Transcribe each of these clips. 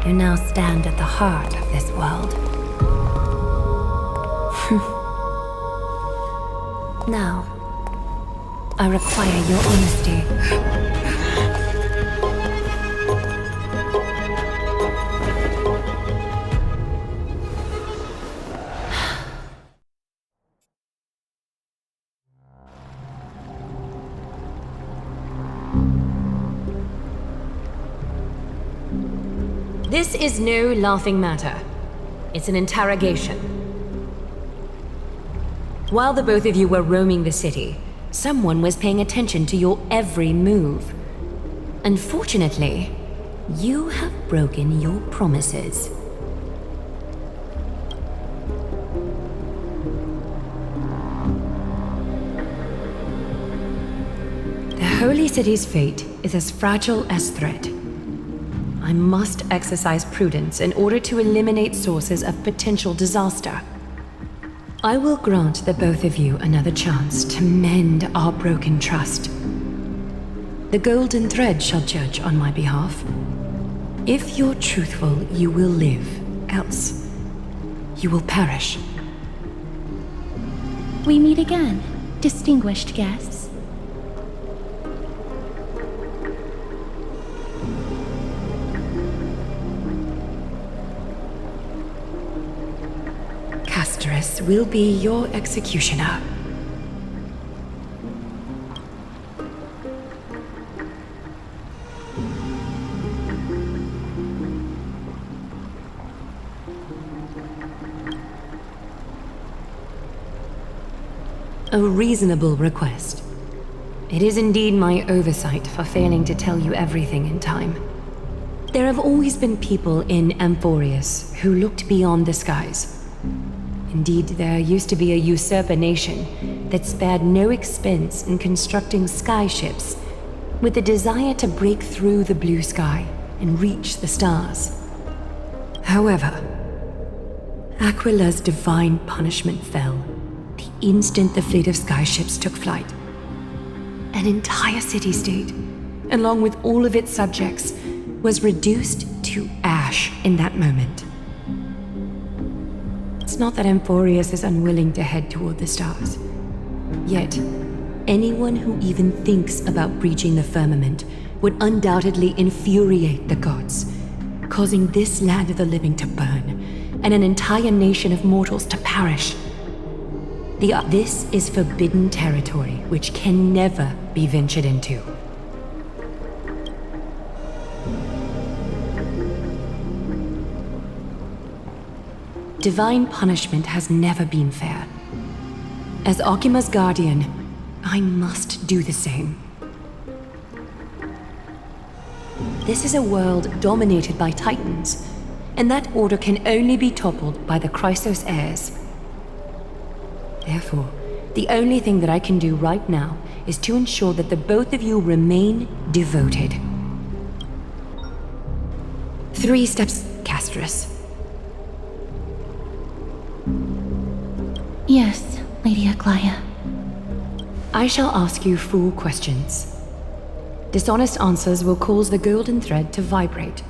You now stand at the heart of this world. Now, I require your honesty. This is no laughing matter. It's an interrogation. While the both of you were roaming the city, someone was paying attention to your every move. Unfortunately, you have broken your promises. The Holy City's fate is as fragile as thread. I must exercise prudence in order to eliminate sources of potential disaster. I will grant the both of you another chance to mend our broken trust. The golden thread shall judge on my behalf. If you're truthful, you will live. Else, you will perish. We meet again, distinguished guests. Will be your executioner. A reasonable request. It is indeed my oversight for failing to tell you everything in time. There have always been people in Amfореus who looked beyond the skies. Indeed, there used to be a usurper nation that spared no expense in constructing skyships with the desire to break through the blue sky and reach the stars. However, Aquila's divine punishment fell the instant the fleet of skyships took flight. An entire city-state, along with all of its subjects, was reduced to ash in that moment. It's not that Amfореus is unwilling to head toward the stars. Yet, anyone who even thinks about breaching the firmament would undoubtedly infuriate the gods, causing this land of the living to burn, and an entire nation of mortals to perish. This is forbidden territory which can never be ventured into. Divine punishment has never been fair. As Okima's guardian, I must do the same. This is a world dominated by Titans, and that order can only be toppled by the Chrysos heirs. Therefore, the only thing that I can do right now is to ensure that the both of you remain devoted. 3 steps, Castris. Yes, Lady Aglaia. I shall ask you 4 questions. Dishonest answers will cause the golden thread to vibrate,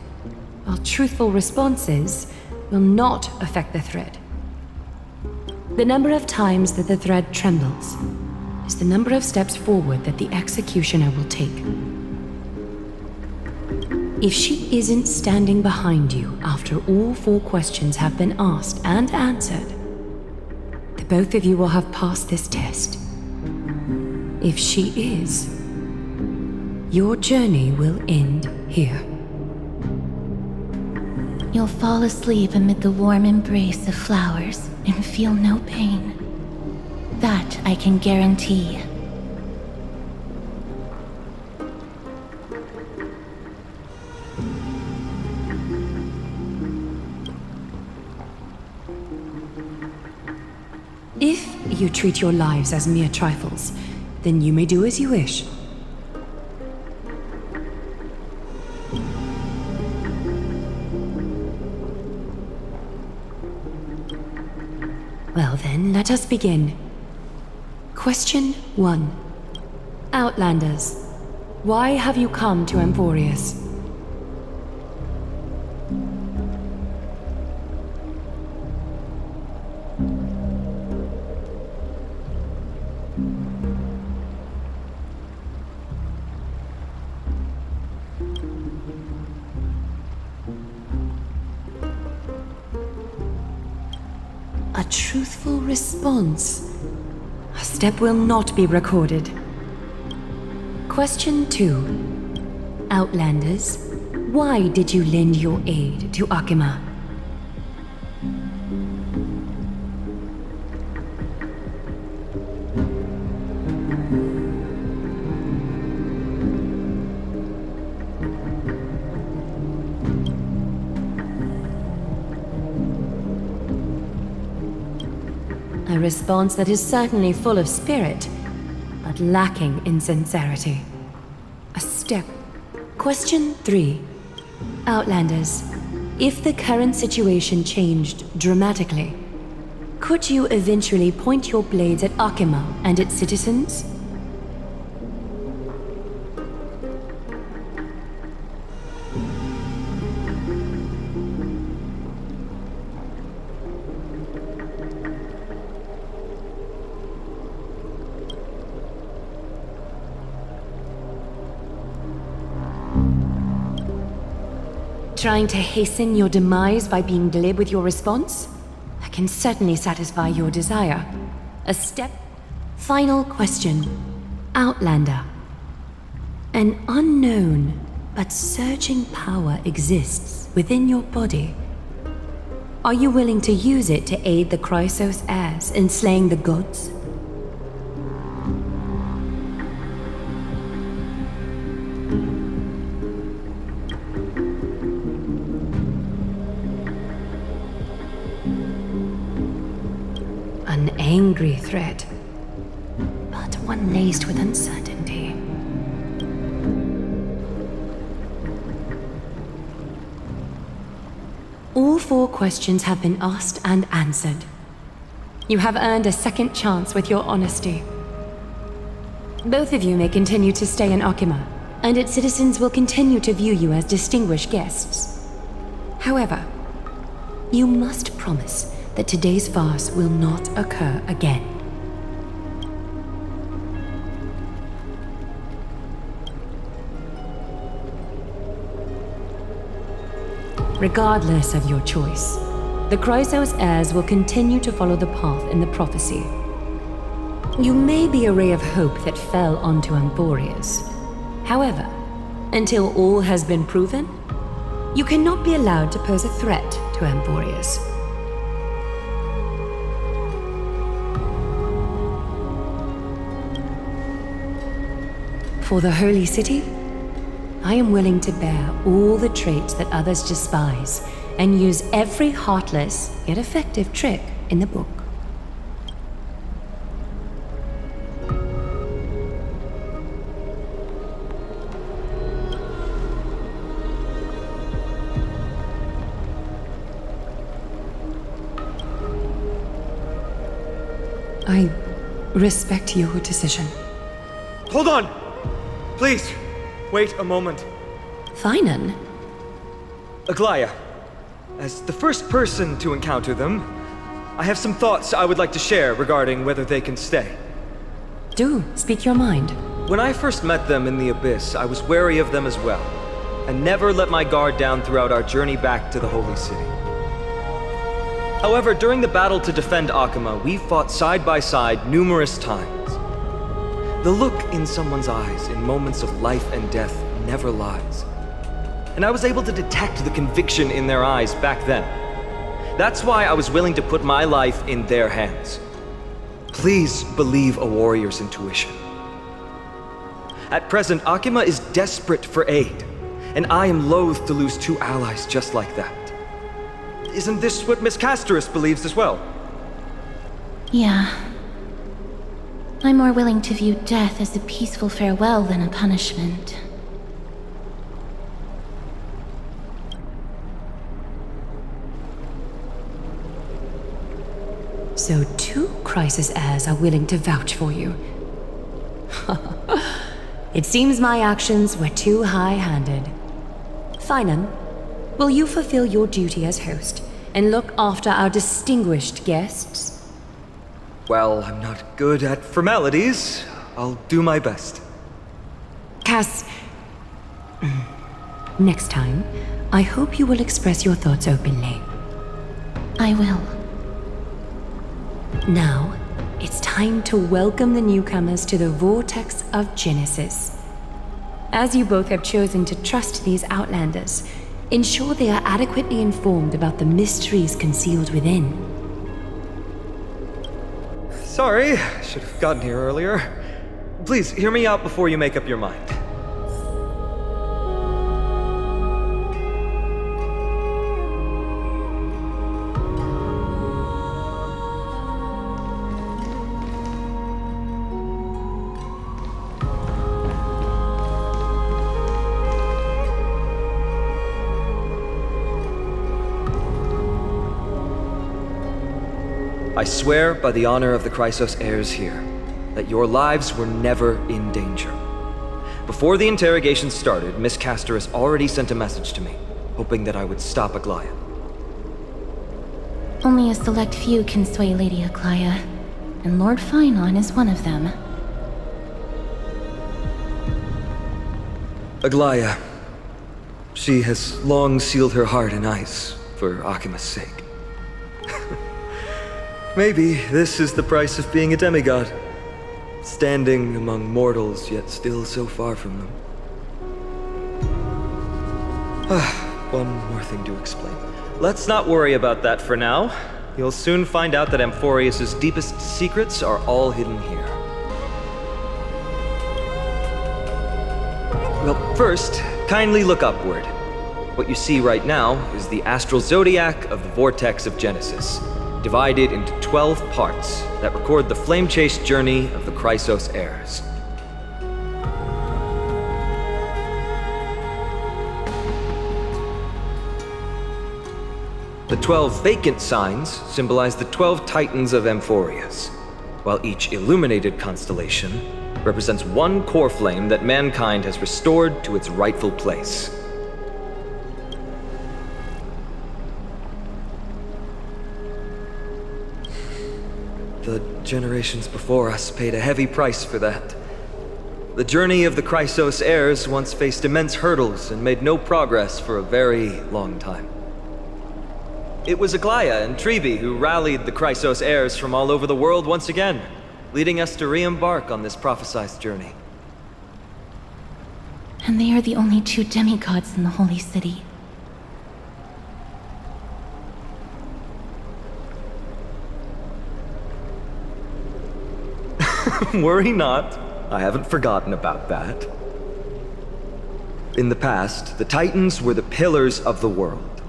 while truthful responses will not affect the thread. The number of times that the thread trembles is the number of steps forward that the executioner will take. If she isn't standing behind you after all 4 questions have been asked and answered, the both of you will have passed this test. If she is, your journey will end here. You'll fall asleep amid the warm embrace of flowers and feel no pain. That I can guarantee. If you treat your lives as mere trifles, then you may do as you wish. Well then, let us begin. Question 1. Outlanders, why have you come to Amfореus? truthful response. A step will not be recorded. Question 2. Outlanders, why did you lend your aid to Akima? A response that is certainly full of spirit, but lacking in sincerity. A step. Question 3. Outlanders, if the current situation changed dramatically, could you eventually point your blades at Akima and its citizens? Trying to hasten your demise by being glib with your response? That can certainly satisfy your desire. A step. Final question. Outlander. An unknown but surging power exists within your body. Are you willing to use it to aid the Chrysos heirs in slaying the gods? An angry threat, but one laced with uncertainty. All 4 questions have been asked and answered. You have earned a second chance with your honesty. Both of you may continue to stay in Akima, and its citizens will continue to view you as distinguished guests. However, you must promise that today's farce will not occur again. Regardless of your choice, the Chrysos heirs will continue to follow the path in the prophecy. You may be a ray of hope that fell onto Amfореus. However, until all has been proven, you cannot be allowed to pose a threat to Amfореus. For the Holy City, I am willing to bear all the traits that others despise and use every heartless yet effective trick in the book. I respect your decision. Hold on! Please, wait a moment. Finan? Aglaya, as the first person to encounter them, I have some thoughts I would like to share regarding whether they can stay. Do speak your mind. When I first met them in the Abyss, I was wary of them as well, and never let my guard down throughout our journey back to the Holy City. However, during the battle to defend Akima, we fought side by side numerous times. The look in someone's eyes in moments of life and death never lies. And I was able to detect the conviction in their eyes back then. That's why I was willing to put my life in their hands. Please believe a warrior's intuition. At present, Akima is desperate for aid, and I am loath to lose 2 allies just like that. Isn't this what Miss Casterus believes as well? Yeah. I'm more willing to view death as a peaceful farewell than a punishment. So 2 Chrysos heirs are willing to vouch for you. It seems my actions were too high-handed. Finan, will you fulfill your duty as host and look after our distinguished guests? Well, I'm not good at formalities. I'll do my best. Cass, next time, I hope you will express your thoughts openly. I will. Now, it's time to welcome the newcomers to the Vortex of Genesis. As you both have chosen to trust these Outlanders, ensure they are adequately informed about the mysteries concealed within. Sorry, should have gotten here earlier. Please, hear me out before you make up your mind. I swear by the honor of the Chrysos heirs here, that your lives were never in danger. Before the interrogation started, Miss Castorus already sent a message to me, hoping that I would stop Aglaya. Only a select few can sway Lady Aglaya, and Lord Finon is one of them. Aglaya. She has long sealed her heart in ice, for Akima's sake. Maybe this is the price of being a demigod. Standing among mortals, yet still so far from them. One more thing to explain. Let's not worry about that for now. You'll soon find out that Amforeus' deepest secrets are all hidden here. Well, first, kindly look upward. What you see right now is the astral zodiac of the Vortex of Genesis, divided into 12 parts that record the flame-chased journey of the Chrysos heirs. The 12 vacant signs symbolize the 12 titans of Amforeus, while each illuminated constellation represents one core flame that mankind has restored to its rightful place. The generations before us paid a heavy price for that. The journey of the Chrysos heirs once faced immense hurdles and made no progress for a very long time. It was Aglaya and Trebi who rallied the Chrysos heirs from all over the world once again, leading us to re-embark on this prophesized journey. And they are the only two demigods in the Holy City. Worry not. I haven't forgotten about that. In the past, the Titans were the pillars of the world.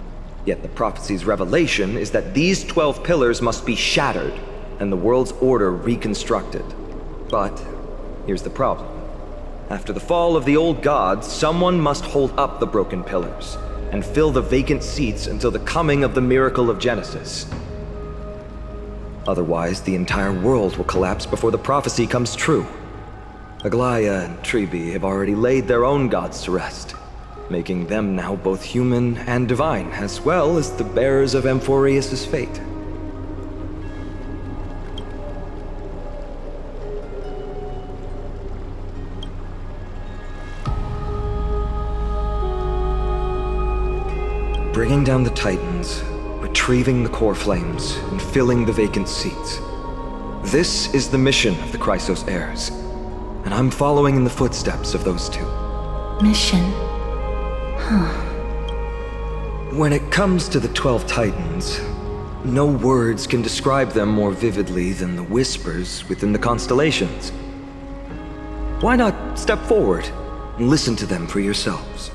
Yet the prophecy's revelation is that these 12 pillars must be shattered and the world's order reconstructed. But here's the problem. After the fall of the old gods, someone must hold up the broken pillars and fill the vacant seats until the coming of the miracle of Genesis. Otherwise, the entire world will collapse before the prophecy comes true. Aglaya and Trebi have already laid their own gods to rest, making them now both human and divine, as well as the bearers of Amforeus' fate. Bringing down the Titans, retrieving the core flames, and filling the vacant seats. This is the mission of the Chrysos heirs, and I'm following in the footsteps of those two. Mission? When it comes to the 12 Titans, no words can describe them more vividly than the whispers within the constellations. Why not step forward and listen to them for yourselves?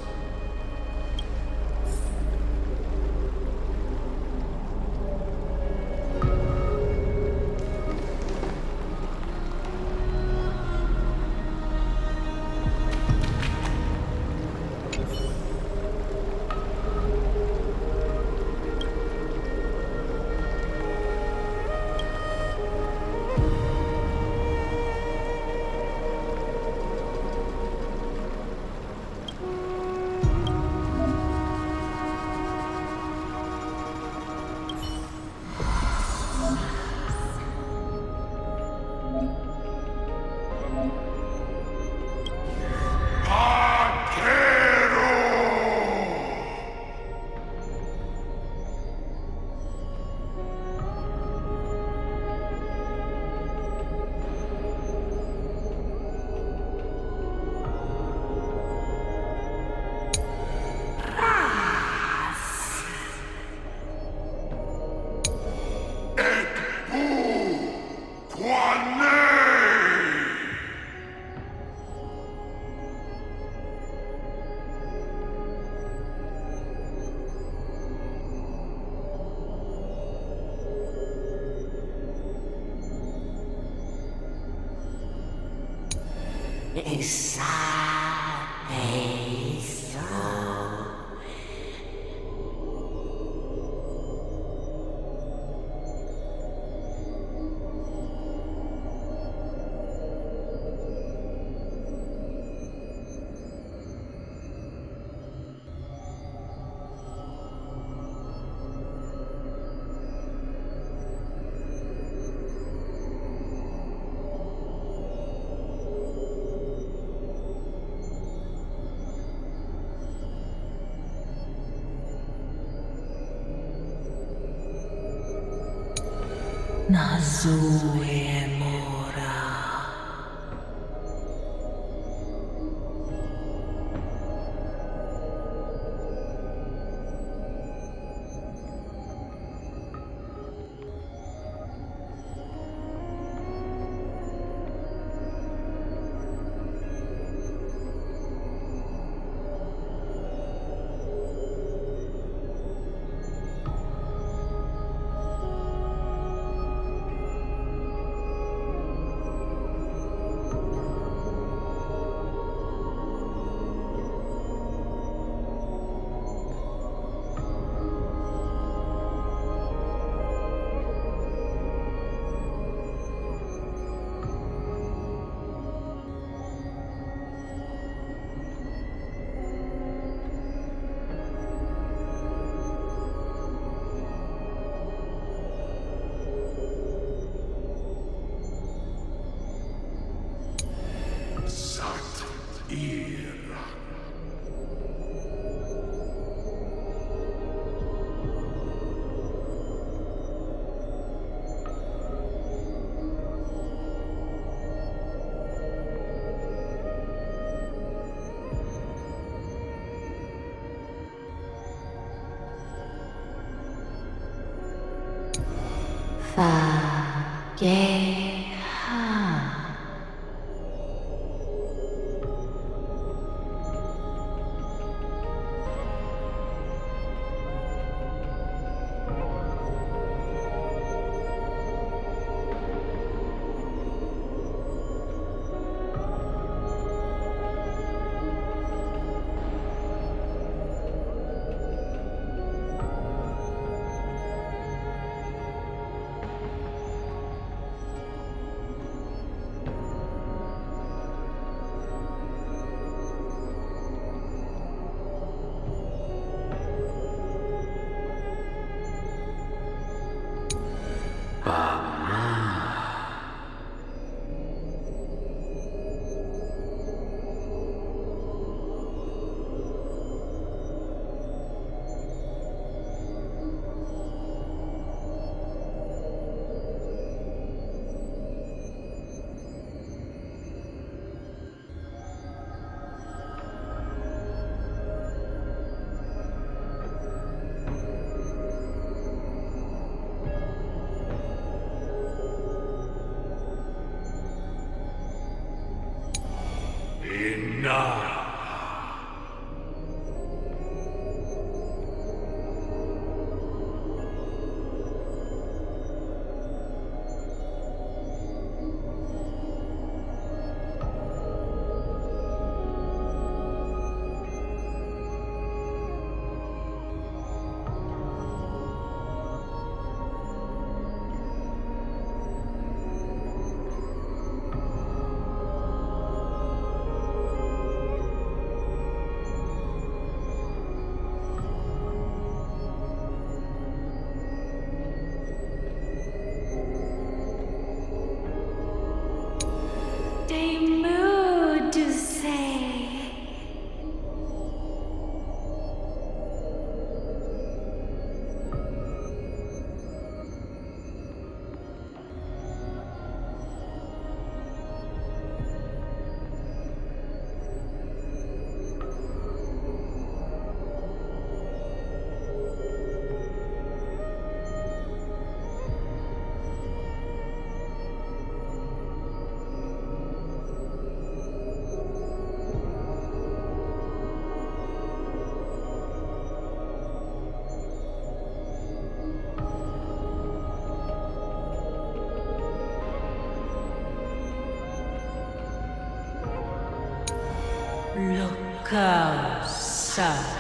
Sir.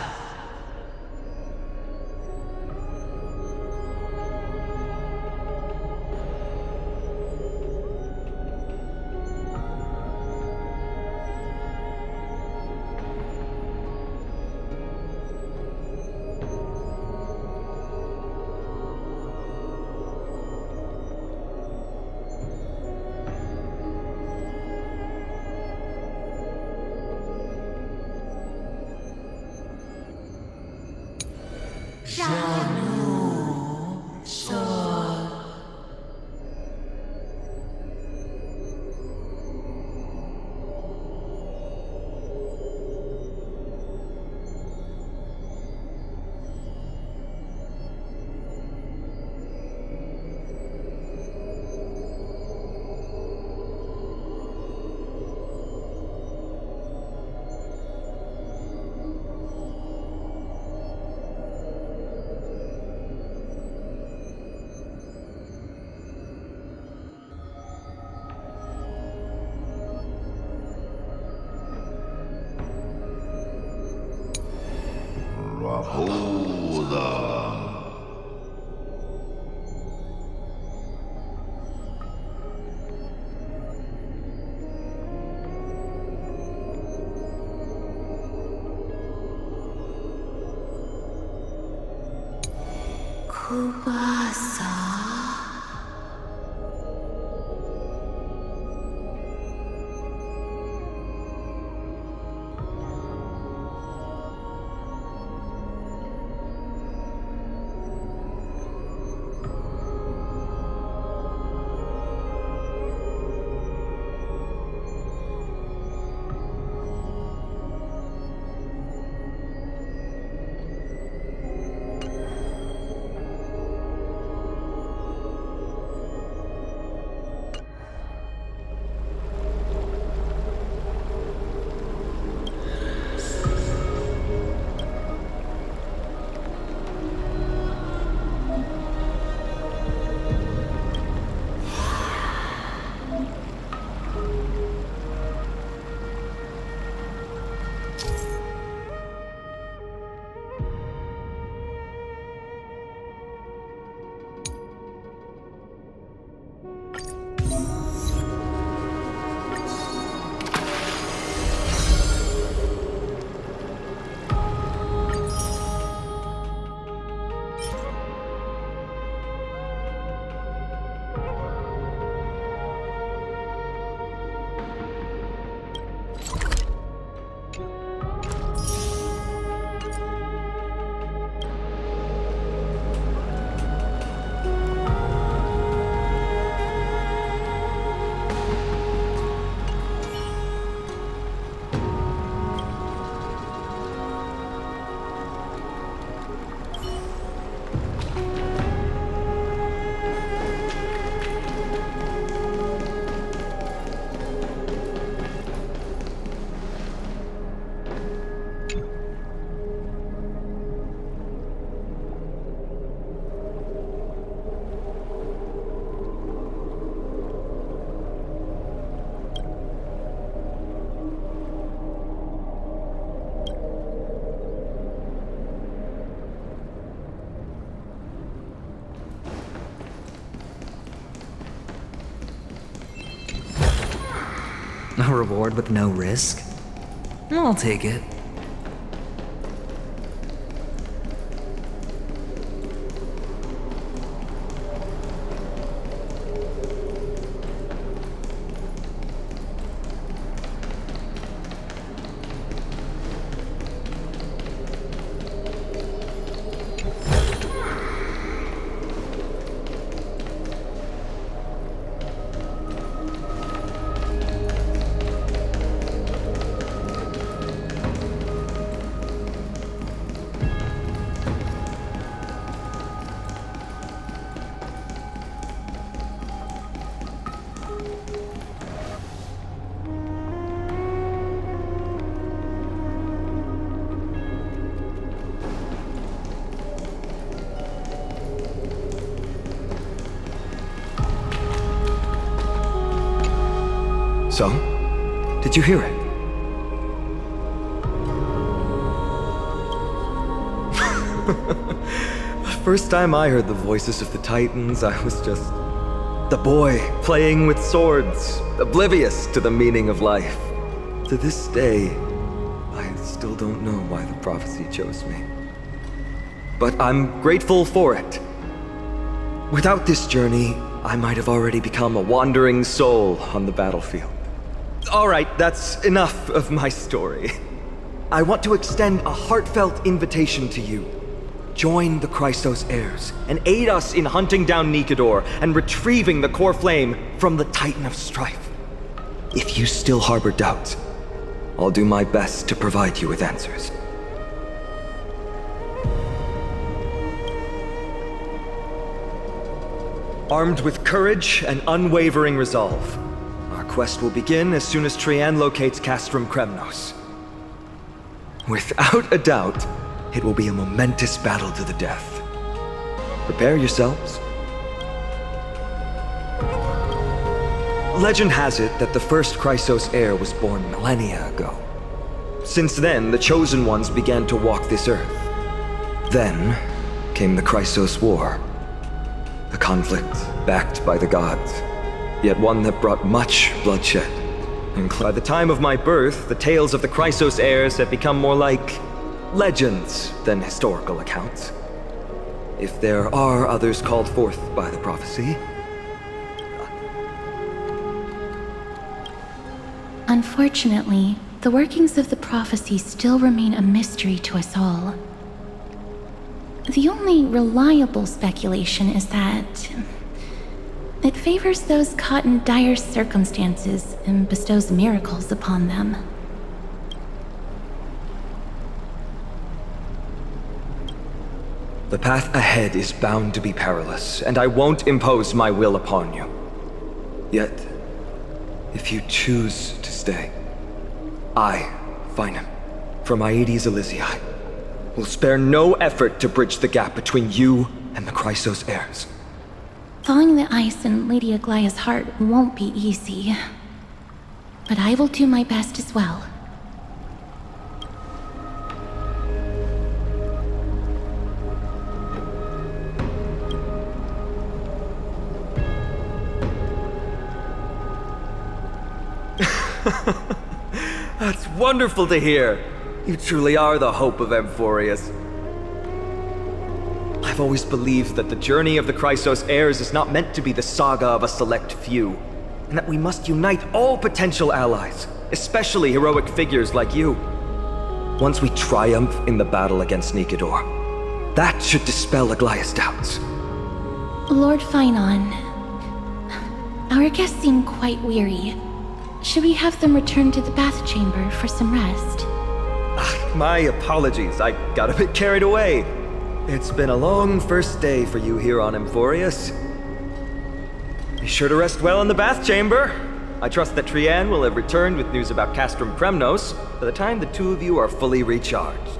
A reward with no risk? I'll take it. So? Did you hear it? The first time I heard the voices of the Titans, I was just the boy playing with swords, oblivious to the meaning of life. To this day, I still don't know why the prophecy chose me. But I'm grateful for it. Without this journey, I might have already become a wandering soul on the battlefield. All right, that's enough of my story. I want to extend a heartfelt invitation to you. Join the Christos heirs and aid us in hunting down Nikedor and retrieving the core flame from the Titan of Strife. If you still harbor doubts, I'll do my best to provide you with answers. Armed with courage and unwavering resolve, our quest will begin as soon as Trian locates Castrum Kremnos. Without a doubt, it will be a momentous battle to the death. Prepare yourselves. Legend has it that the first Chrysos heir was born millennia ago. Since then, the Chosen Ones began to walk this earth. Then came the Chrysos War. A conflict backed by the gods, yet one that brought much bloodshed. And by the time of my birth, the tales of the Chrysos heirs had become more like legends than historical accounts. If there are others called forth by the prophecy. Unfortunately, the workings of the prophecy still remain a mystery to us all. The only reliable speculation is that it favors those caught in dire circumstances and bestows miracles upon them. The path ahead is bound to be perilous, and I won't impose my will upon you. Yet, if you choose to stay, I, Finam, from Aedes Elysiae, will spare no effort to bridge the gap between you and the Chrysos heirs. Thawing the ice in Lady Aglaya's heart won't be easy, but I will do my best as well. That's wonderful to hear. You truly are the hope of Amfореus. I've always believed that the journey of the Chrysos heirs is not meant to be the saga of a select few, and that we must unite all potential allies, especially heroic figures like you. Once we triumph in the battle against Nikedor, that should dispel Aglaya's doubts. Lord Finon, our guests seem quite weary. Should we have them return to the bath chamber for some rest? My apologies, I got a bit carried away. It's been a long first day for you here on Amfореus. Be sure to rest well in the bath chamber. I trust that Trian will have returned with news about Castrum Kremnos by the time the two of you are fully recharged.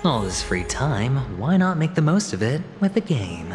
All this free time, why not make the most of it with a game?